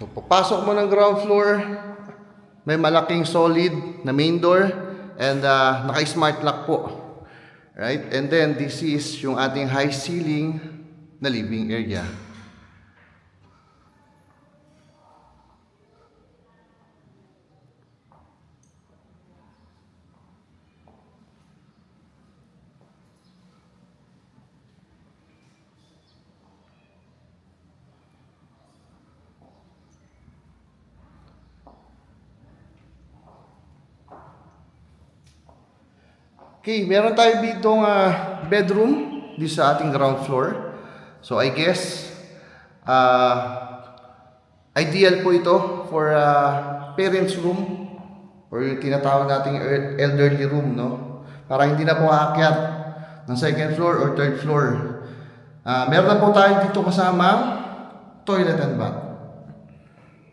So, papasok mo ng ground floor, may malaking solid na main door, and naka-smart lock po. Right? And then, this is yung ating high ceiling na living area. Okay, meron tayo ditong bedroom dito sa ating ground floor. So I guess ideal po ito for parents room or yung tinatawag nating elderly room, no? Para hindi na po aakyat ng second floor or third floor. Meron na po tayo dito kasama toilet and bath.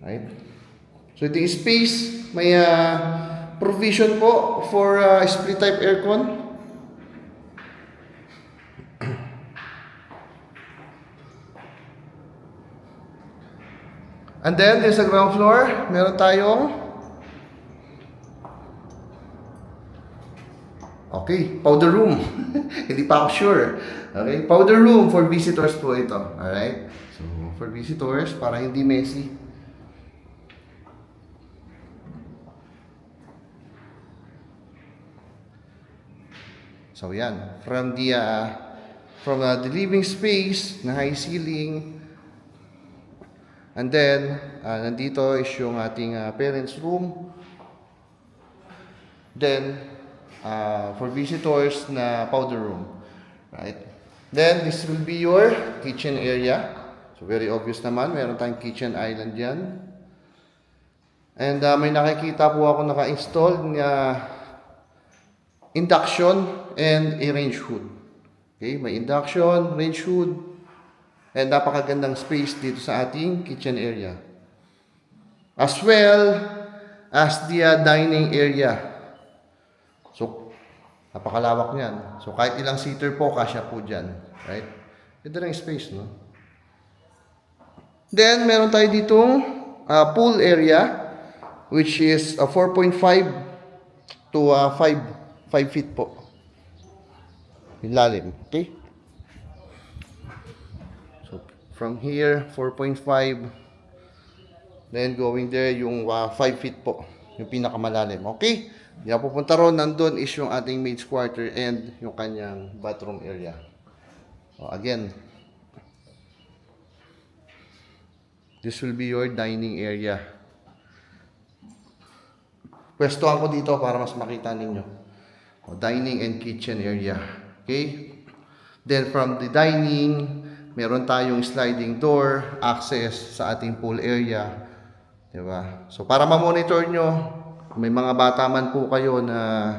Right? So ito yung space, may provision po for split type aircon. And then, there's a ground floor. Meron tayong powder room. Hindi pa ako sure. Okay, powder room for visitors po ito. Alright? So, for visitors, para hindi messy. So yan, from the living space na high ceiling, and then nandito is yung ating parents room. Then for visitors na powder room, right? Then this will be your kitchen area. So very obvious naman, meron tayong kitchen island diyan. And may nakikita po ako naka-install na induction and a range hood. Okay, may induction, range hood, and napakagandang space dito sa ating kitchen area. As well as the dining area. So, napakalawak niyan. So, kahit ilang seater po, kasya po dyan. Right? Ito lang space, no? Then, meron tayo ditong pool area, which is 4.5 to 5 feet po. Yung lalim. Okay? So, from here, 4.5. Then, going there, yung 5 feet po. Yung pinakamalalim. Okay? Hindi na pupunta ron. Nandun is yung ating maid's quarter and yung kanyang bathroom area. So, again, this will be your dining area. Pwestohan ko dito para mas makita ninyo. Dining and kitchen area. Okay? Then from the dining, meron tayong sliding door, access sa ating pool area. Diba? So para ma-monitor nyo, may mga bata man po kayo na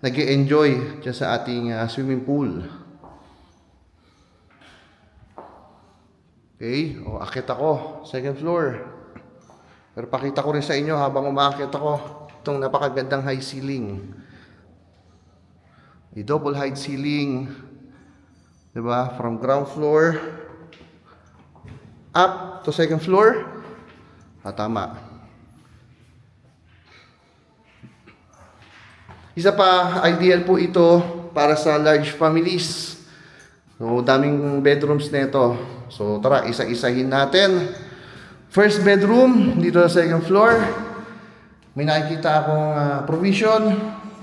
nag-e-enjoy dyan sa ating swimming pool. Okay? O, akit ako. Second floor. Pero pakita ko rin sa inyo habang umaakit ako itong napakagandang high ceiling. A double height ceiling, diba? From ground floor up to second floor. Tama. Isa pa, ideal po ito para sa large families. So, daming bedrooms nito. So, tara, isa-isahin natin. First bedroom, dito sa second floor. May nakikita akong provision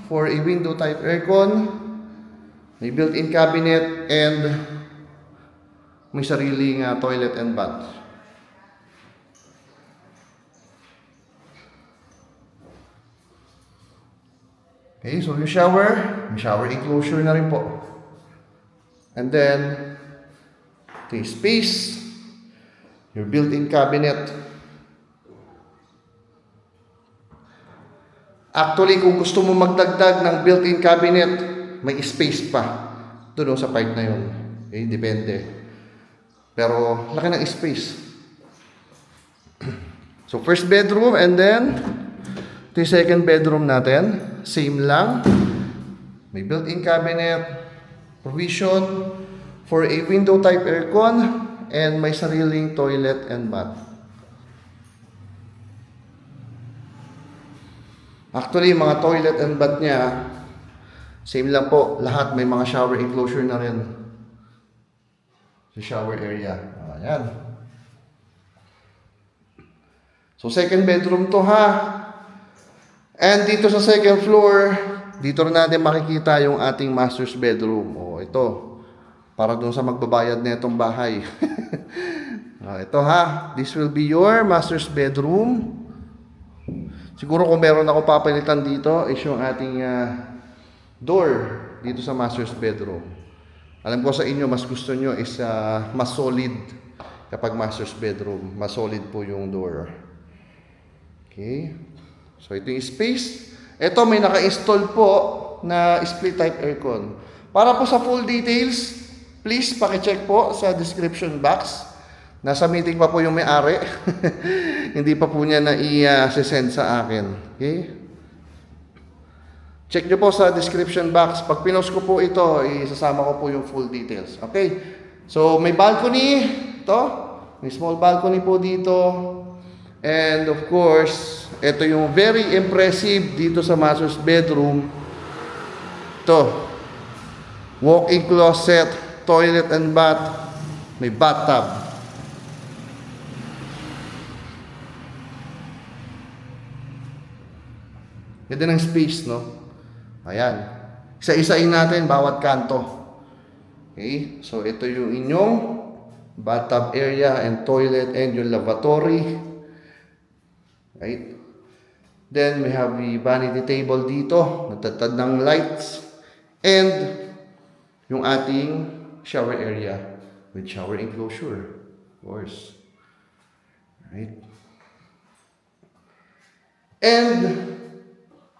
for a window type aircon. May built-in cabinet and may sariling toilet and bath. Okay, so yung shower, may shower enclosure na rin po. And then, the space, your built-in cabinet. Actually, kung gusto mo magdagdag ng built-in cabinet, may space pa doon sa part na yun. Okay, depende. Pero, laki ng space. So, first bedroom and then, the second bedroom natin. Same lang. May built-in cabinet, provision for a window type aircon, and may sariling toilet and bath. Actually, mga toilet and bath niya, same lang po. Lahat may mga shower enclosure na rin. Sa shower area. Ayan. So, second bedroom to ha. And dito sa second floor, dito rin natin makikita yung ating master's bedroom. O, ito. Para dun sa magbabayad na itong bahay. Ito ha. This will be your master's bedroom. Siguro kung meron ako papalitan dito is yung ating door dito sa master's bedroom. Alam ko sa inyo, mas gusto nyo is mas solid kapag master's bedroom. Mas solid po yung door. Okay. So, ito yung space. Ito, may naka-install po na split type aircon. Para po sa full details, please pakicheck po sa description box. Nasa meeting pa po yung may-ari. Hindi pa po niya na i-send sa akin. Okay? Check nyo po sa description box. Pag pinost ko po ito, isasama ko po yung full details. Okay? So, may balcony. Ito. May small balcony po dito. And of course, ito yung very impressive dito sa master's bedroom. Ito. Walk-in closet, toilet and bath. May bathtub. Ganda ng space, no? Ayan. Isa-isain natin bawat kanto. Okay? So, ito yung inyong bathtub area and toilet and yung lavatory. Right? Then, we have the vanity table dito. Natatad ng lights. And, yung ating shower area with shower enclosure. Of course. Right? And,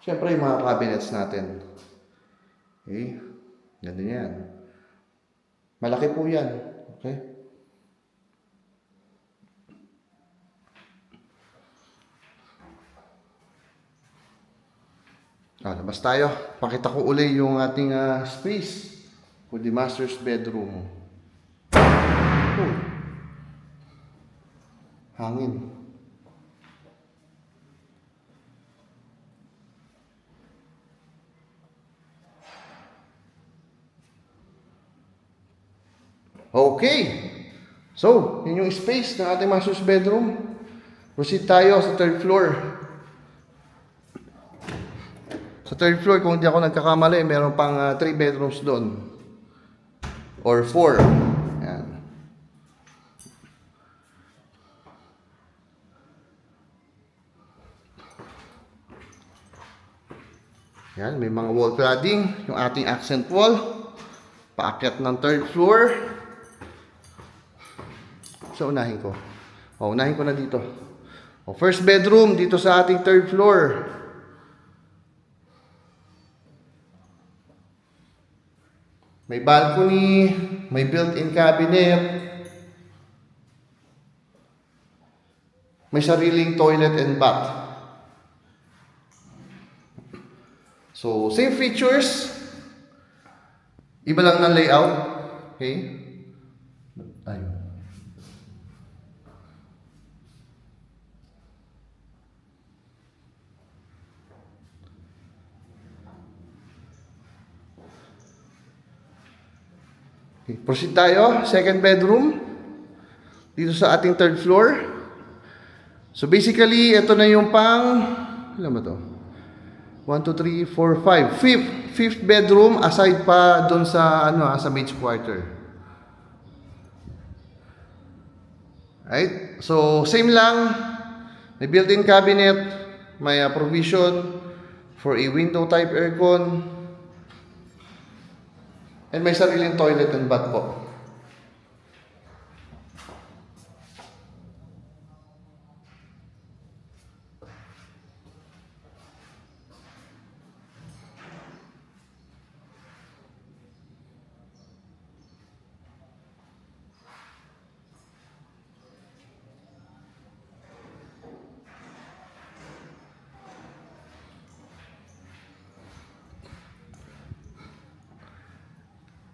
siyempre, yung mga cabinets natin. Okay? Ganda yan. Malaki po yan. Okay? Labas tayo. Pakita ko uli yung ating space for the master's bedroom. Oh. Hangin. Okay. So, yun yung space ng ating master's bedroom. Proceed tayo sa third floor. Sa third floor, kung hindi ako nagkakamali, meron pang 3 bedrooms doon. Or 4. Ayan. Ayan, may mga wall cladding. Yung ating accent wall. Paakyat ng third floor. So, unahin ko. Unahin ko na dito. First bedroom dito sa ating third floor. May balcony, may built-in cabinet, may sariling toilet and bath. So, same features, iba lang ng layout. Okay? Ayun. Okay, proceed tayo. Second bedroom. Dito sa ating third floor. So basically, ito na yung pang... Ilan ba ito? 1, 2, 3, 4, 5. Fifth bedroom aside pa doon sa, sa maid's quarter. Right? So, same lang. May built-in cabinet. May provision for a window type aircon. And may sariling toilet and bath po.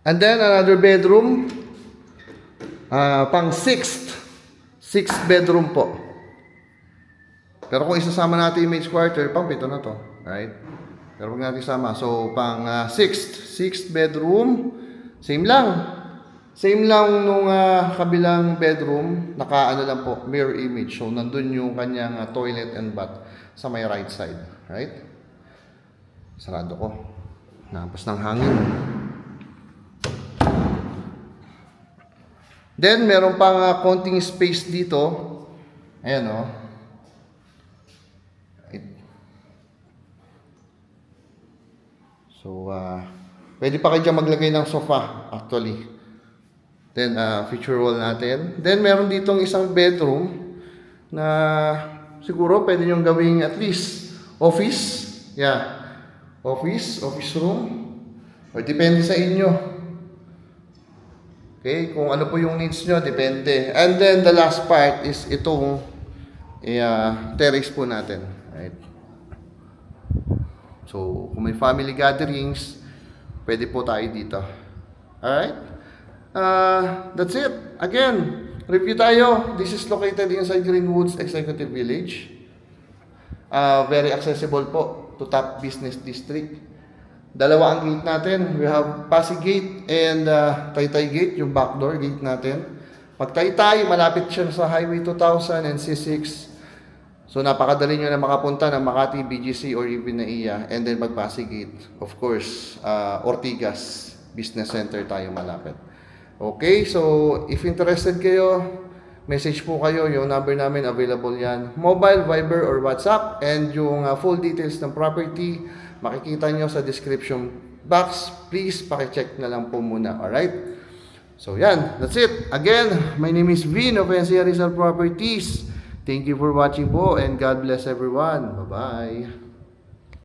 And then another bedroom, pang sixth bedroom po. Pero kung isasama natin yung maid's quarter, pang 7 na to. Right? Pero huwag natin sama. So, pang sixth bedroom, same lang. Same lang nung kabilang bedroom, naka-ano lang po, mirror image. So, nandun yung kanyang toilet and bath sa may right side. Right? Sarado ko. Napas ng hangin. Then, meron pang konting space dito. Ayan, oh. So, pwede pa kayo dyan maglagay ng sofa, actually. Then, feature wall natin. Then, meron ditong isang bedroom na siguro pwede nyo gawing at least office. Yeah. Office room. Or depende sa inyo. Okay, kung ano po yung needs nyo, depende. And then, the last part is itong terrace po natin. Right? So, kung may family gatherings, pwede po tayo dito. Alright? That's it. Again, review tayo. This is located inside Greenwoods Executive Village. Very accessible po to top business district. Dalawa ang gate natin. We have Pasig Gate and Taytay Gate, yung backdoor gate natin. Pag Taytay, malapit siya sa Highway 2000 and C6. So, napakadali nyo na makapunta ng Makati, BGC, or even NAIA. And then, pag Pasig Gate, of course, Ortigas Business Center tayo malapit. Okay, so, if interested kayo, message po kayo. Yung number namin, available yan. Mobile, Viber, or WhatsApp. And yung full details ng property, makikita nyo sa description box. Please, pakicheck na lang po muna. Alright? So, yan. That's it. Again, my name is Vin of NCR Rizal Properties. Thank you for watching po and God bless everyone. Bye-bye.